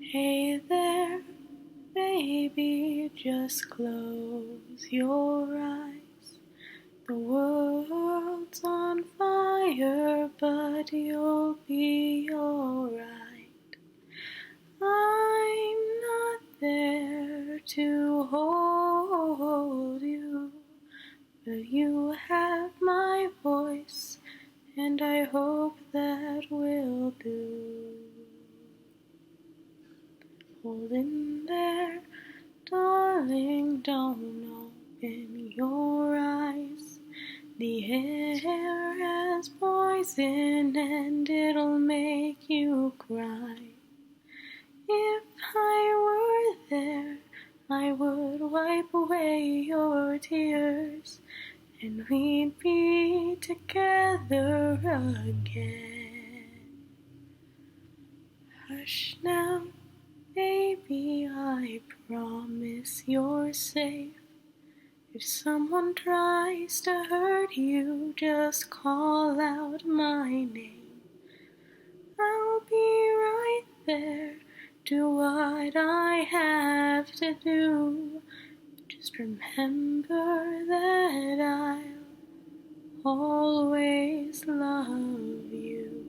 Hey there, baby, just close your eyes. The world's on fire, but you'll be alright. I'm not there to hold you, but you have my voice, and I hope that will do. Hold in there, darling, don't open your eyes. The air has poison and it'll make you cry. If I were there, I would wipe away your tears, and we'd be together again. Hush now, baby, I promise you're safe. If someone tries to hurt you, just call out my name. I'll be right there, do what I have to do. Just remember that I'll always love you.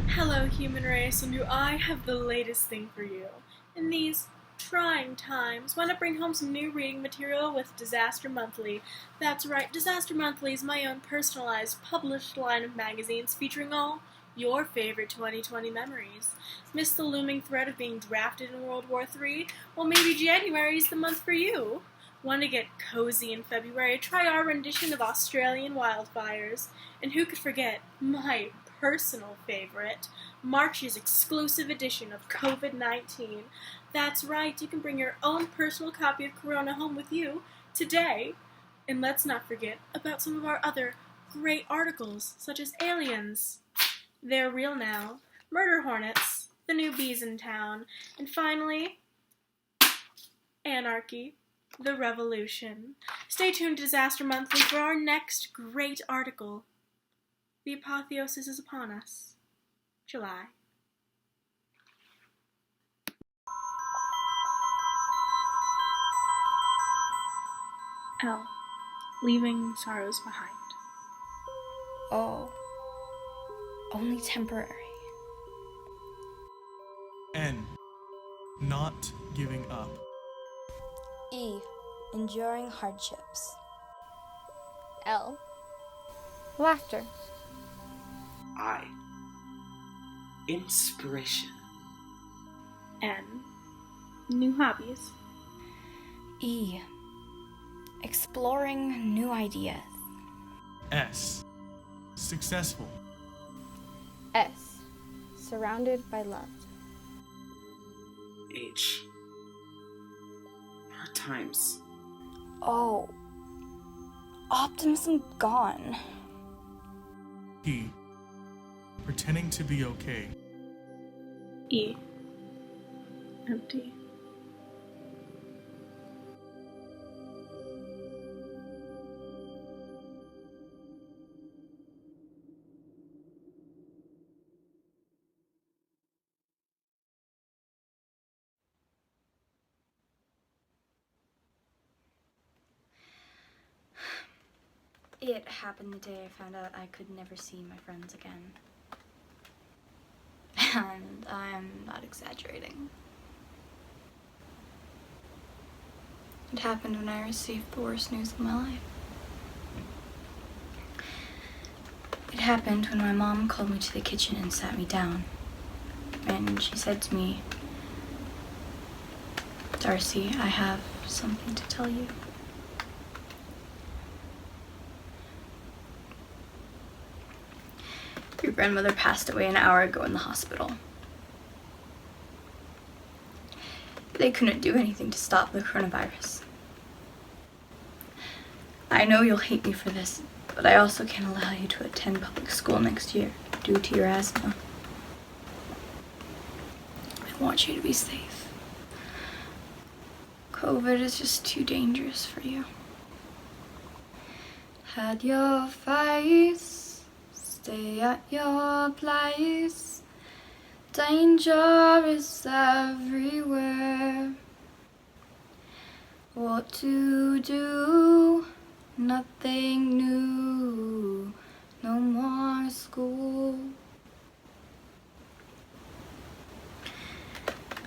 Hello, human race, and do I have the latest thing for you. In these trying times, why not bring home some new reading material with Disaster Monthly? That's right, Disaster Monthly is my own personalized, published line of magazines featuring all your favorite 2020 memories. Miss the looming threat of being drafted in World War III? Well, maybe January is the month for you. Want to get cozy in February? Try our rendition of Australian wildfires. And who could forget my personal favorite, March's exclusive edition of COVID-19. That's right, you can bring your own personal copy of Corona home with you today. And let's not forget about some of our other great articles, such as Aliens, They're Real Now, Murder Hornets, The New Bees in Town, and finally, Anarchy, The Revolution. Stay tuned to Disaster Monthly for our next great article. The apotheosis is upon us. July. L. Leaving sorrows behind. O. Only temporary. N. Not giving up. E. Enduring hardships. L. Laughter. I. Inspiration. N. New hobbies. E. Exploring new ideas. S. Successful. S. Surrounded by love. H. Hard times. O. Optimism gone. P. Pretending to be okay. E. Empty. It happened the day I found out I could never see my friends again. And I'm not exaggerating. It happened when I received the worst news of my life. It happened when my mom called me to the kitchen and sat me down. And she said to me, "Darcy, I have something to tell you." Your grandmother passed away an hour ago in the hospital. They couldn't do anything to stop the coronavirus. I know you'll hate me for this, but I also can't allow you to attend public school next year due to your asthma. I want you to be safe. COVID is just too dangerous for you. At your face, stay at your place. Danger is everywhere. What to do? Nothing new. No more school.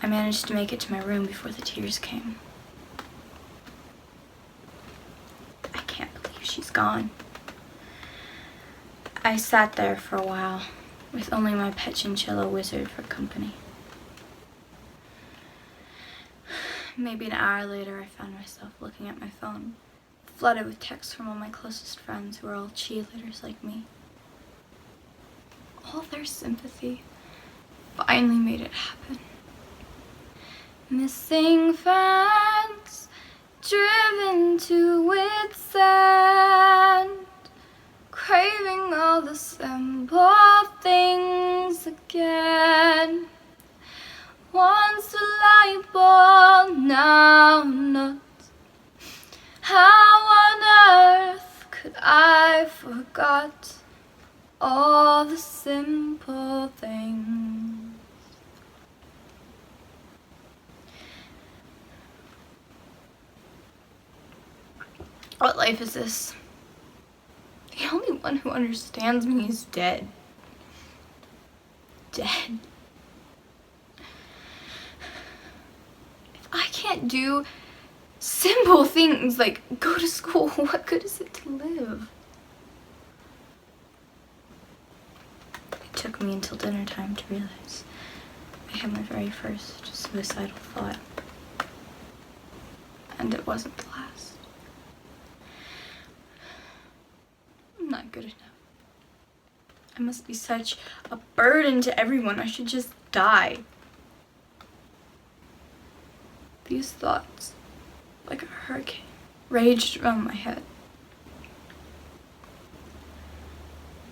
I managed to make it to my room before the tears came. I can't believe she's gone. I sat there for a while, with only my pet chinchilla Wizard for company. Maybe an hour later, I found myself looking at my phone, flooded with texts from all my closest friends who are all cheerleaders like me. All their sympathy finally made it happen. Missing friends, driven to wit's end, craving all the simple things again. Once reliable, now not. How on earth could I forgot all the simple things? What life is this? The only one who understands me is dead. Dead. If I can't do simple things like go to school, what good is it to live? It took me until dinner time to realize I had my very first suicidal thought. And it wasn't the last. I'm not good enough. I must be such a burden to everyone. I should just die. These thoughts, like a hurricane, raged around my head.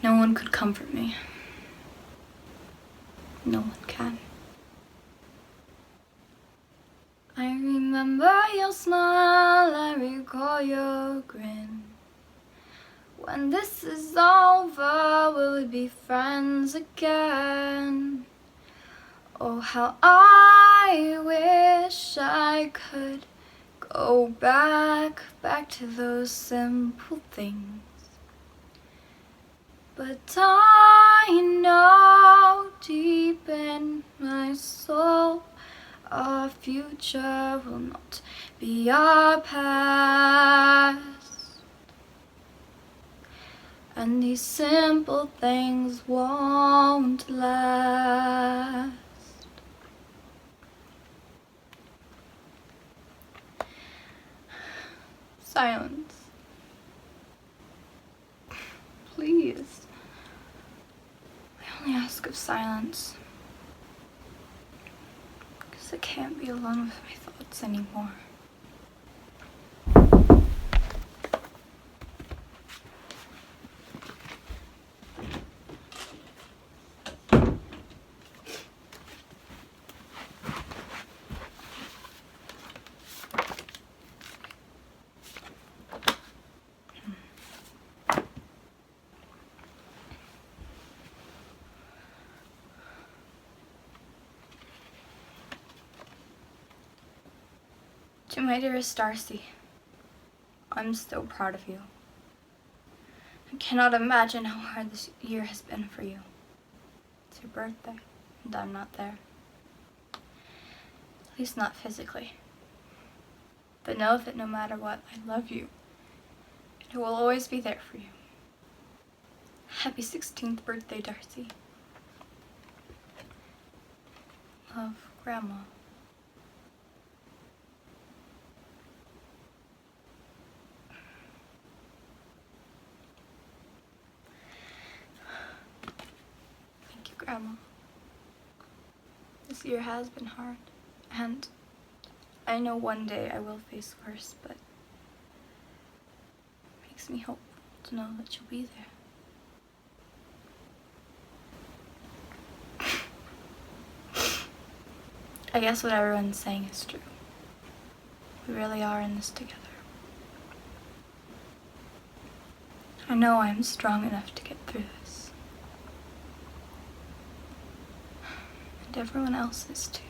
No one could comfort me. No one can. I remember your smile, I recall your grin. When this is over, will we be friends again? Oh, how I wish I could go back to those simple things. But I know deep in my soul, our future will not be our past. And these simple things won't last. Silence. Please. I only ask of silence. Because I can't be alone with my thoughts anymore. To my dearest Darcy, I'm so proud of you. I cannot imagine how hard this year has been for you. It's your birthday, and I'm not there. At least not physically. But know that no matter what, I love you. And I will always be there for you. Happy 16th birthday, Darcy. Love, Grandma. Grandma. This year has been hard, and I know one day I will face worse, but it makes me hopeful to know that you'll be there. I guess what everyone's saying is true. We really are in this together. I know I'm strong enough to get through this. And everyone else is too.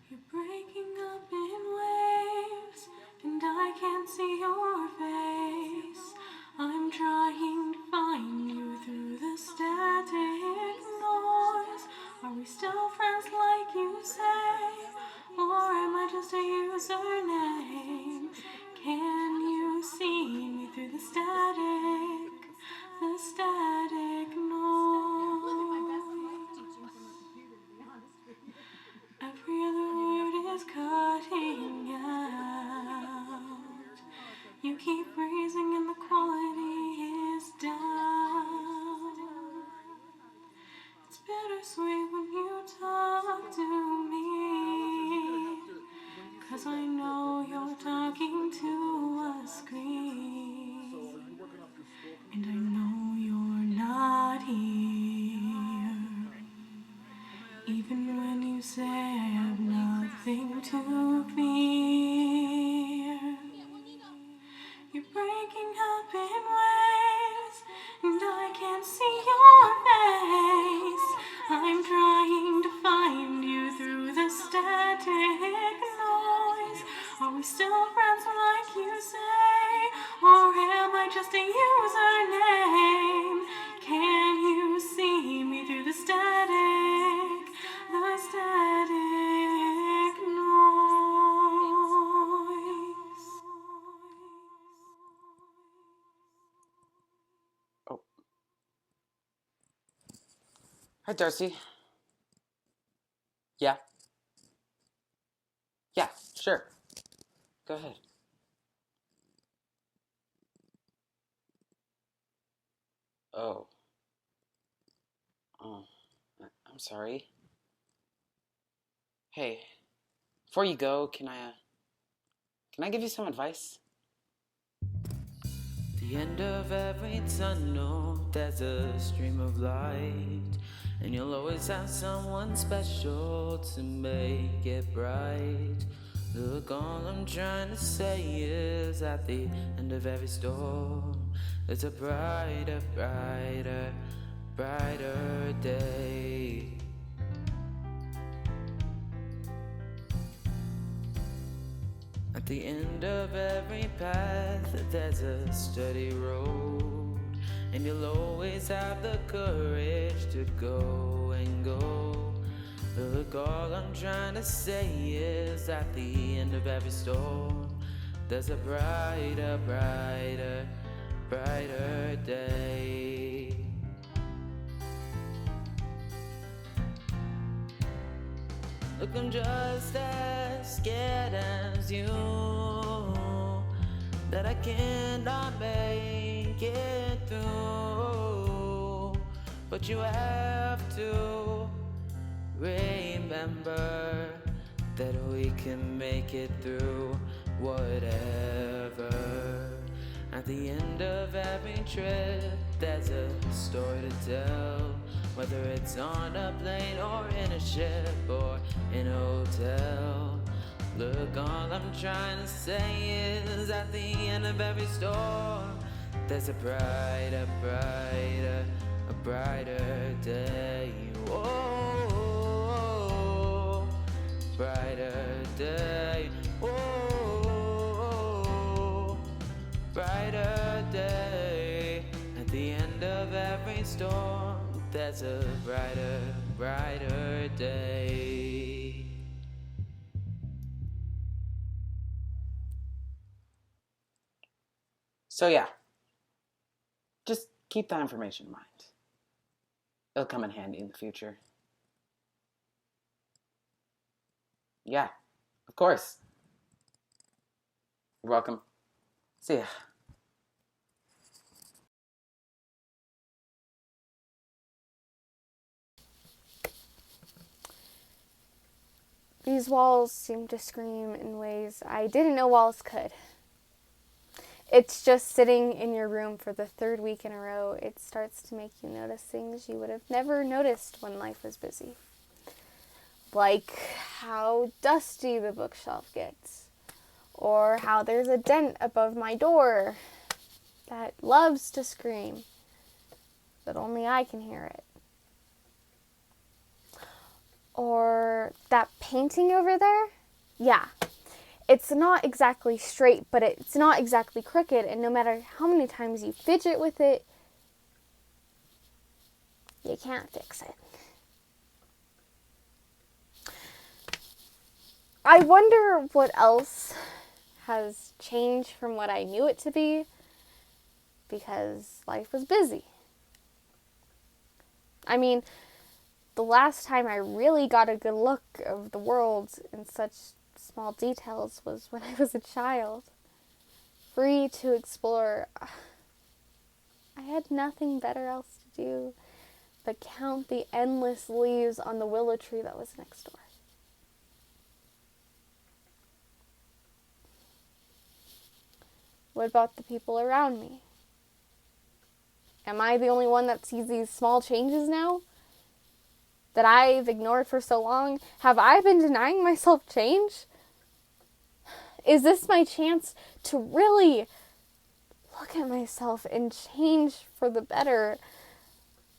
You're breaking up in waves, and I can't see your face. I'm trying to find you through the static noise. Are we still friends like you say, or am I just a username? Can you see me through the static noise? Every other word is cutting out. You keep raising and the quality is down. It's bittersweet when you talk to me, 'cause I know you're talking to a screen, and I know you're not here. Even when you say I have nothing to fear, you're breaking up in waves, and I can't see your face. I'm trying to find you through the static noise. Are we still friends like you say, or am I just a username? Can you see me through the static noise? Oh. Hi, Darcy. Yeah? Yeah, sure. Go ahead. Oh. Oh. I'm sorry. Hey, before you go, can I give you some advice? The end of every tunnel, there's a stream of light, and you'll always have someone special to make it bright. Look, all I'm trying to say is at the end of every storm, there's a brighter, brighter, brighter day. At the end of every path, there's a steady road, and you'll always have the courage to go and go. Look, all I'm trying to say is at the end of every storm, there's a brighter, brighter, brighter day. Look, I'm just as scared as you that I cannot make it through, but you have to remember that we can make it through whatever. At the end of every trip, there's a story to tell, whether it's on a plane or in a ship or in a hotel. Look, all I'm trying to say is at the end of every storm, there's a brighter, brighter, a brighter day. Oh, brighter day. Oh, brighter day. At the end of every storm, there's a brighter, brighter day. So yeah, keep that information in mind. It'll come in handy in the future. Yeah, of course. You're welcome. See ya. These walls seem to scream in ways I didn't know walls could. It's just sitting in your room for the third week in a row, it starts to make you notice things you would have never noticed when life was busy. Like how dusty the bookshelf gets, or how there's a dent above my door that loves to scream, but only I can hear it. Or that painting over there? Yeah. It's not exactly straight, but it's not exactly crooked, and no matter how many times you fidget with it, you can't fix it. I wonder what else has changed from what I knew it to be, because life was busy. I mean, the last time I really got a good look of the world in such small details was when I was a child, free to explore. I had nothing better else to do but count the endless leaves on the willow tree that was next door. What about the people around me? Am I the only one that sees these small changes now that I've ignored for so long? Have I been denying myself change? Is this my chance to really look at myself and change for the better?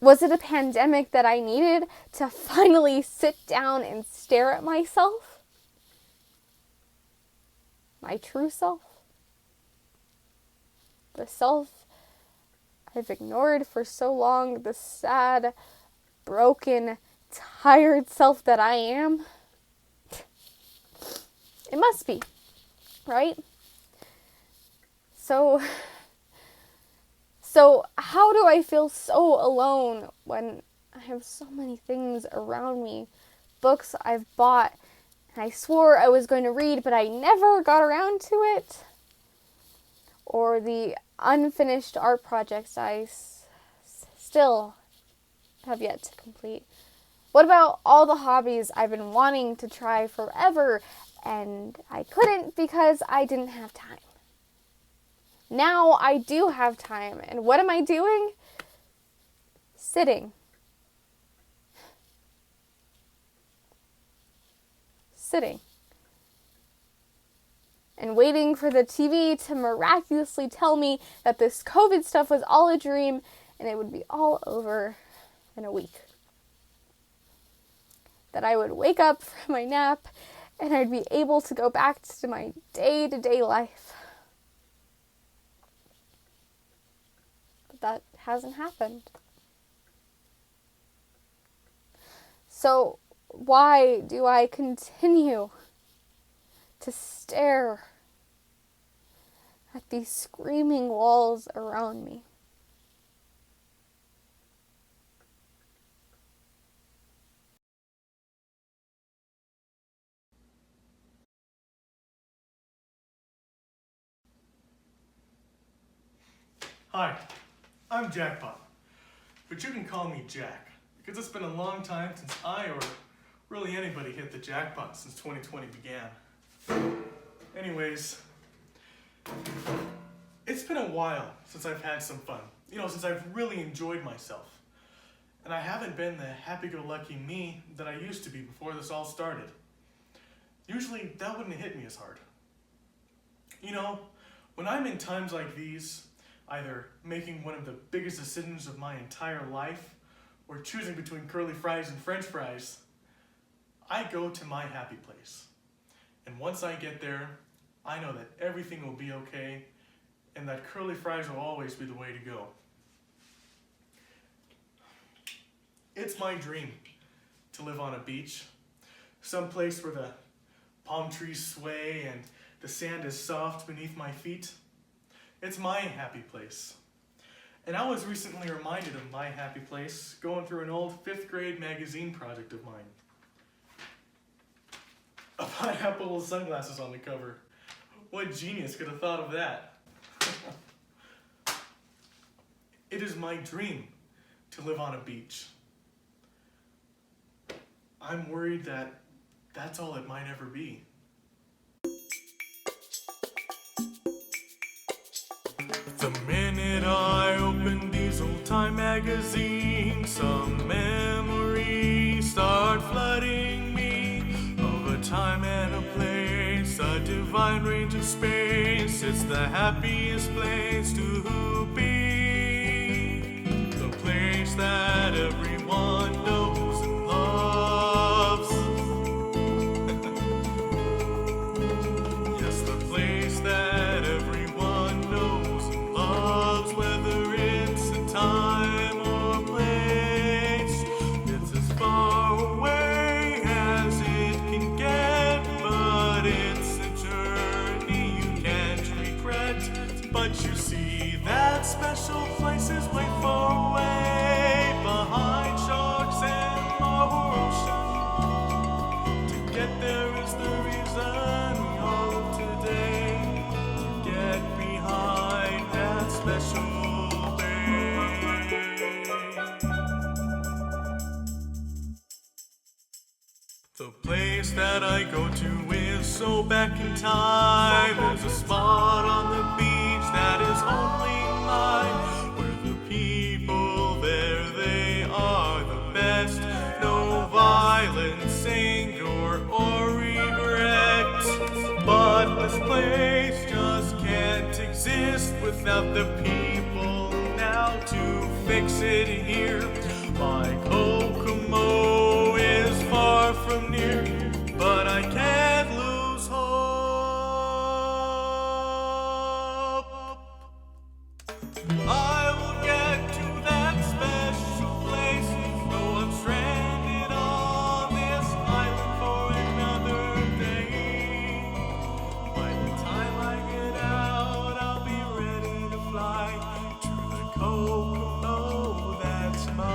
Was it a pandemic that I needed to finally sit down and stare at myself? My true self? The self I've ignored for so long, the sad, broken, tired self that I am? It must be, right? So how do I feel so alone when I have so many things around me? Books I've bought and I swore I was going to read, but I never got around to it. Or the unfinished art projects I still have yet to complete. What about all the hobbies I've been wanting to try forever and I couldn't because I didn't have time? Now I do have time, and what am I doing? Sitting. And waiting for the TV to miraculously tell me that this COVID stuff was all a dream and it would be all over in a week. That I would wake up from my nap and I'd be able to go back to my day-to-day life. But that hasn't happened. So why do I continue to stare at these screaming walls around me? Hi, I'm Jackpot, but you can call me Jack, because it's been a long time since I or really anybody hit the jackpot since 2020 began. Anyways, it's been a while since I've had some fun, since I've really enjoyed myself. And I haven't been the happy-go-lucky me that I used to be before this all started. Usually, that wouldn't hit me as hard. When I'm in times like these, either making one of the biggest decisions of my entire life, or choosing between curly fries and french fries, I go to my happy place. And once I get there, I know that everything will be okay, and that curly fries will always be the way to go. It's my dream to live on a beach, someplace where the palm trees sway and the sand is soft beneath my feet. It's my happy place. And I was recently reminded of my happy place going through an old 5th grade magazine project of mine. A pineapple with sunglasses on the cover. What genius could have thought of that? It is my dream to live on a beach. I'm worried that that's all it might ever be. The minute I open these old-time magazines, some memories start flooding me of a time and a place, a divine range of space. It's the happiest place to be, the place that everyone knows and loves. Yes, the place that everyone knows and loves, whether it's a time or place. It's as far away as it can get, but it's a journey you can't regret. But you see, that special place is way far away, behind sharks and marble ocean. To get there is the reason we hope today to get behind that special bay. The place that I go to is so back in time. There's a spot on the beach that is only mine, where the people there, they are the best. No violence, anger, or regret. But this place just can't exist without the people now to fix it here. My Kokomo is far from near, but I can't lose hope. I will get to that special place, though I'm stranded on this island for another day. By the time I get out, I'll be ready to fly to the Kokomo that's mine.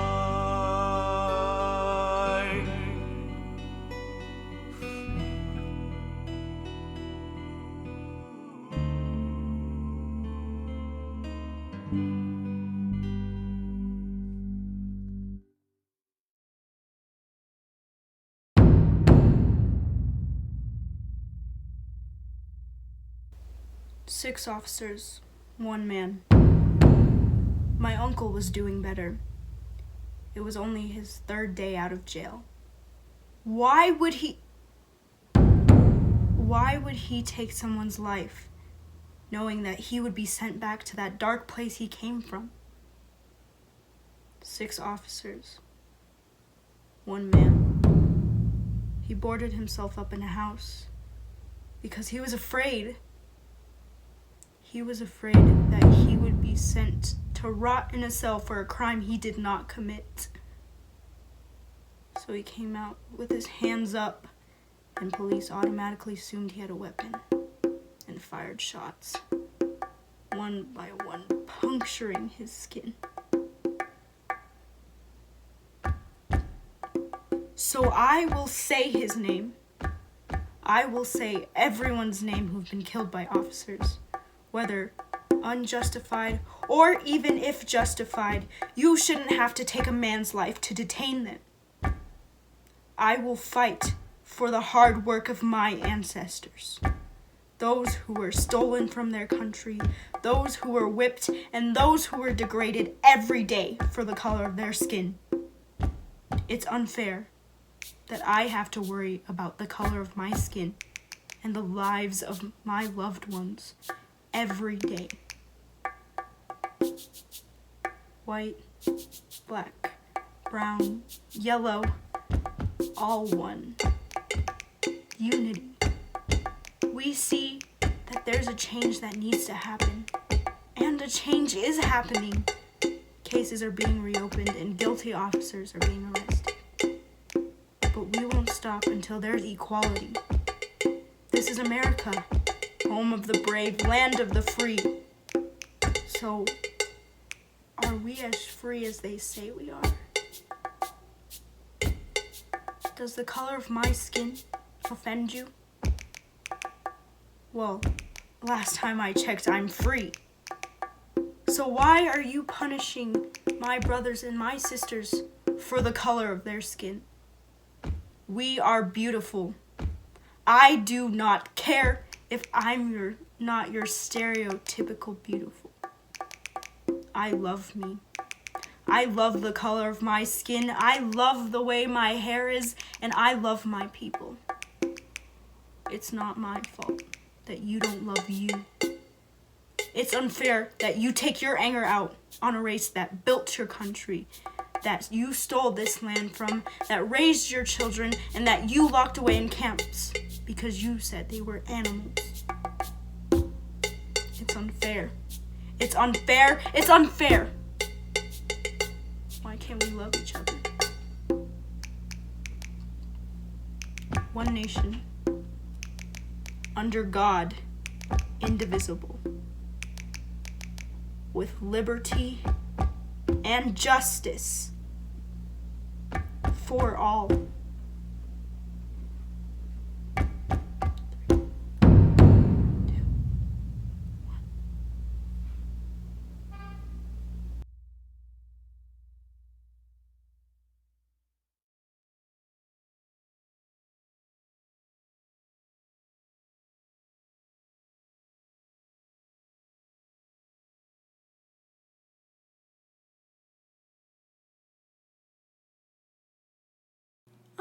Six officers, one man. My uncle was doing better. It was only his 3rd day out of jail. Why would he take someone's life, knowing that he would be sent back to that dark place he came from? 6 officers, one man. He boarded himself up in a house because he was afraid. He was afraid that he would be sent to rot in a cell for a crime he did not commit. So he came out with his hands up, and police automatically assumed he had a weapon and fired shots, one by one, puncturing his skin. So I will say his name. I will say everyone's name who've been killed by officers. Whether unjustified or even if justified, you shouldn't have to take a man's life to detain them. I will fight for the hard work of my ancestors. Those who were stolen from their country, those who were whipped, and those who were degraded every day for the color of their skin. It's unfair that I have to worry about the color of my skin and the lives of my loved ones every day. White, black, brown, yellow, all one. Unity. We see that there's a change that needs to happen, and a change is happening. Cases are being reopened and guilty officers are being arrested. But we won't stop until there's equality. This is America, home of the brave, land of the free. So our we as free as they say we are? Does the color of my skin offend you? Well, last time I checked, I'm free. So why are you punishing my brothers and my sisters for the color of their skin? We are beautiful. I do not care if I'm not your stereotypical beautiful. I love me. I love the color of my skin. I love the way my hair is, and I love my people. It's not my fault that you don't love you. It's unfair that you take your anger out on a race that built your country, that you stole this land from, that raised your children, and that you locked away in camps because you said they were animals. It's unfair. It's unfair. It's unfair. Why can't we love each other? One nation, under God, indivisible, with liberty and justice for all.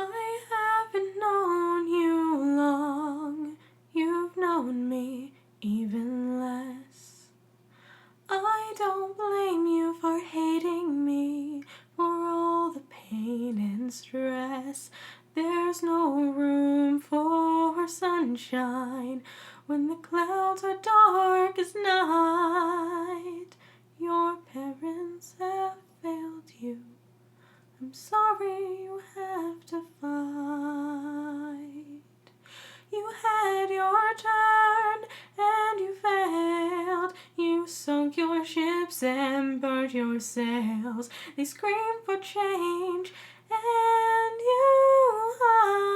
I haven't known you long, you've known me even less. I don't blame you for hating me, for all the pain and stress. There's no room for sunshine when the clouds are dark as night. Your parents have failed you. I'm sorry you have to fight. You had your turn and you failed. You sunk your ships and burnt your sails. They screamed for change and you hide.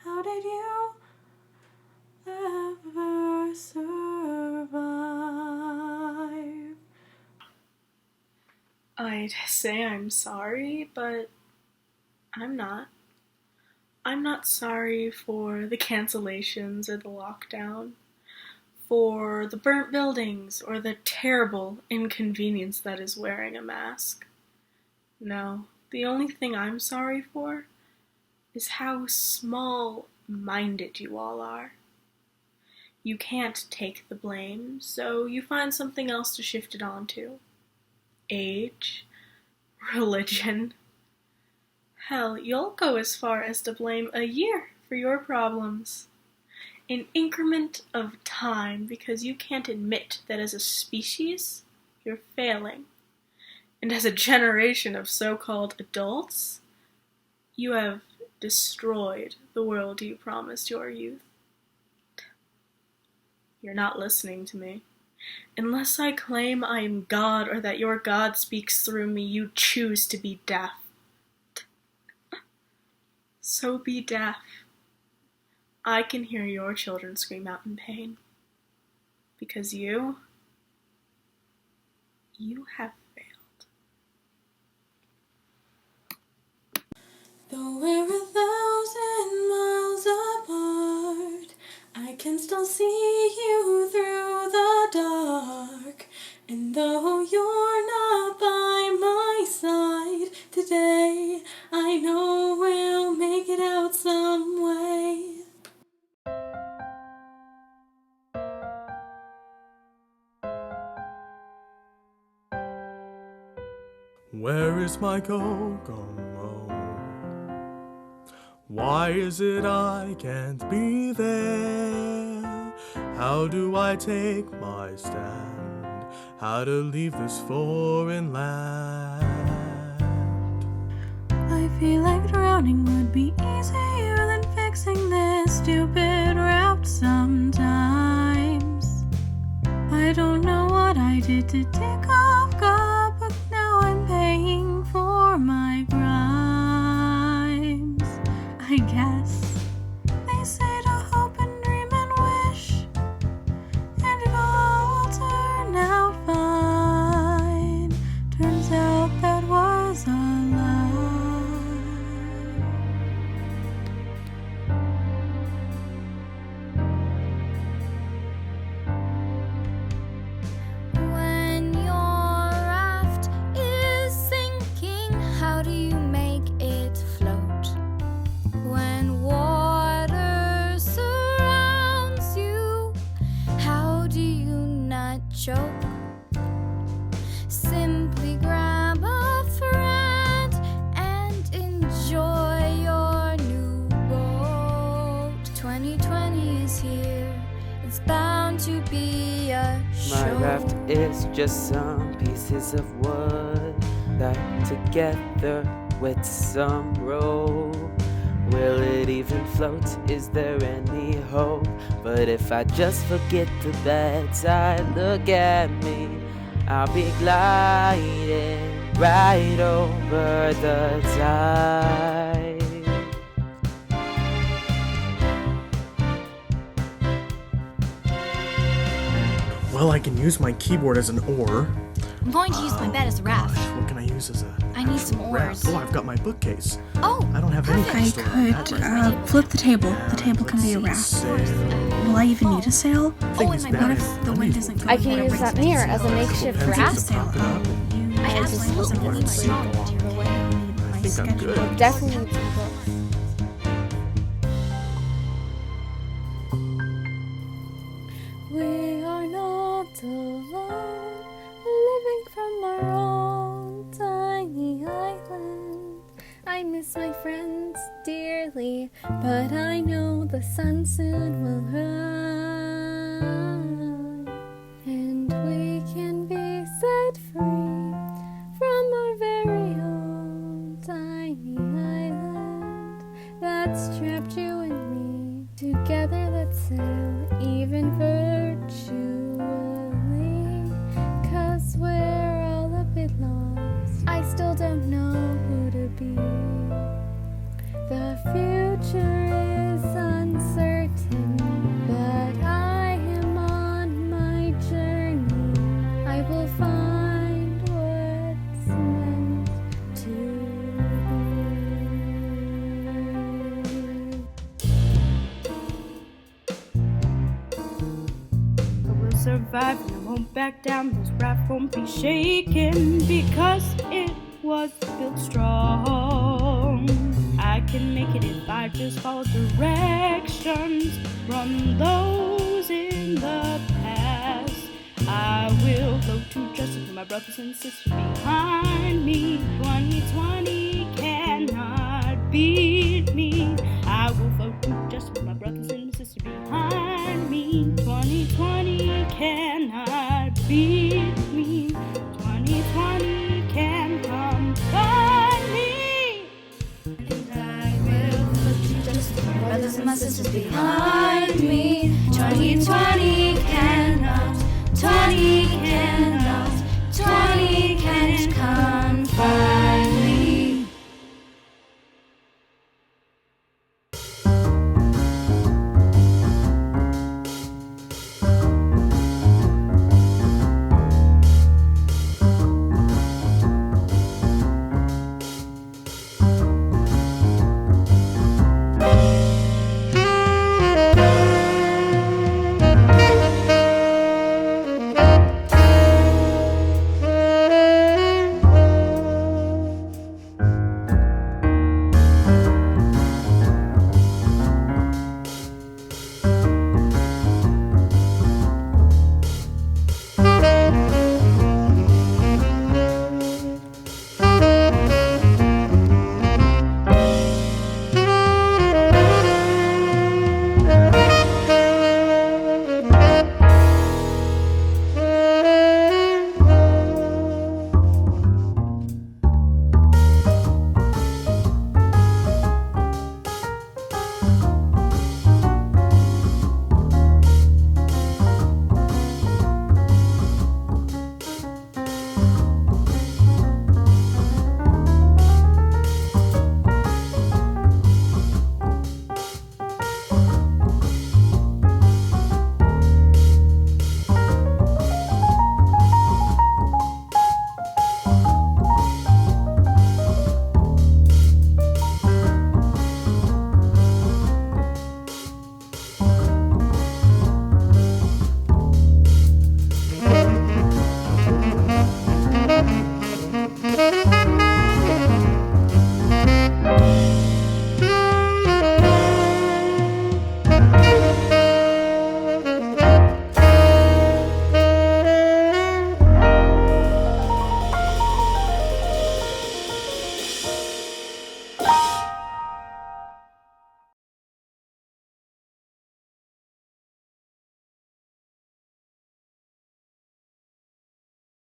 How did you ever survive? I'd say I'm sorry, but I'm not. I'm not sorry for the cancellations or the lockdown, for the burnt buildings or the terrible inconvenience that is wearing a mask. No, the only thing I'm sorry for is how small-minded you all are. You can't take the blame, so you find something else to shift it onto. Age, religion. Hell, you'll go as far as to blame a year for your problems. An increment of time because you can't admit that as a species, you're failing. And as a generation of so-called adults, you have destroyed the world you promised your youth. You're not listening to me. Unless I claim I am God or that your God speaks through me, you choose to be deaf. So be deaf. I can hear your children scream out in pain. Because you have failed. Though we're 1,000 miles apart, I can still see you through the dark. And though you're not by my side today, I know we'll make it out some way. Where is my Kokomo? Why is it I can't be there? How do I take my stand? How to leave this foreign land? I feel like drowning would be easier than fixing this stupid route sometimes. I don't know what I decided to take off God, but now I'm paying for my crimes. I guess they say to hope and dream and wish, and it all will turn out fine. Turns out that was a lie. When your raft is sinking, how do you make it float? When water surrounds you, how do you not choke? Simply grab a friend and enjoy your new boat. 2020 is here, it's bound to be a show. My raft is just some pieces of wood that together with some rope. Will it even float? Is there any hope? But if I just forget the bad side, look at me. I'll be gliding right over the tide. Well, I can use my keyboard as an oar. I'm going to use my bed as a raft. Gosh, what can I use as a I need some actual raft? oars. Oh, I've got my bookcase. Oh, I don't have anything I stored on that could right now. flip the table. The table can Let's be a see, raft. sail. Will I even need a sail? Thing and is my bad. What if the wind isn't I going can where use it that wants mirror to as a sail? makeshift Pencils raft. to prop it up. I I just absolutely wasn't need wanting my to dog. go away. I need my I think I'm schedule. good. Definitely need some books. We are not alone, living from our own tiny island. I miss my friends dearly, but I know the sun soon will rise, and we can be set free from our very own tiny island that's trapped you and me. Together let's sail, even virtually, 'cause we're all a bit lost. I still don't know who to be. The future is uncertain, but I am on my journey. I will find what's meant to I will survive and I won't back down. This raft won't be shaken because it was built strong. I can make it if I just follow directions from those in the past. I will float to justice for my brothers and sisters behind me. 2020 cannot beat me. I will float to justice for my brothers and sisters behind me. 2020 cannot beat me. 2020 can come find me. And I will look to justice for my brothers and my sisters behind me. 2020 cannot, 20 cannot, 20